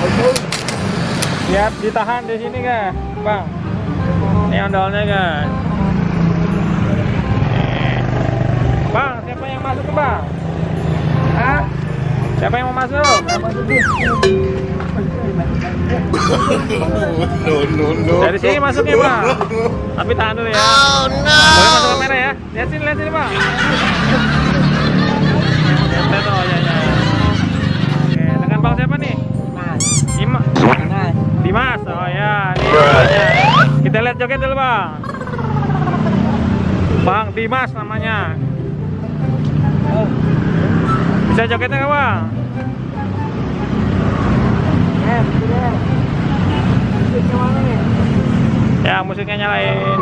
Lihat ditahan di sini guys, Bang. Ini ondolnya guys. Bang, siapa yang masuk ke Bang? Hah? Siapa yang mau masuk? No. Dari sini masuknya Bang. Tapi tahan dulu ya. Oh no. Boleh masuk kamera ya? Lihat sini Bang. Oh ya. Oke, dengan Bang siapa nih? Dimas. Oh ya, nih. Kita lihat joget dulu Bang. Bang Dimas namanya. Bisa jogetnya nggak Bang? Ya, musiknya nyalain.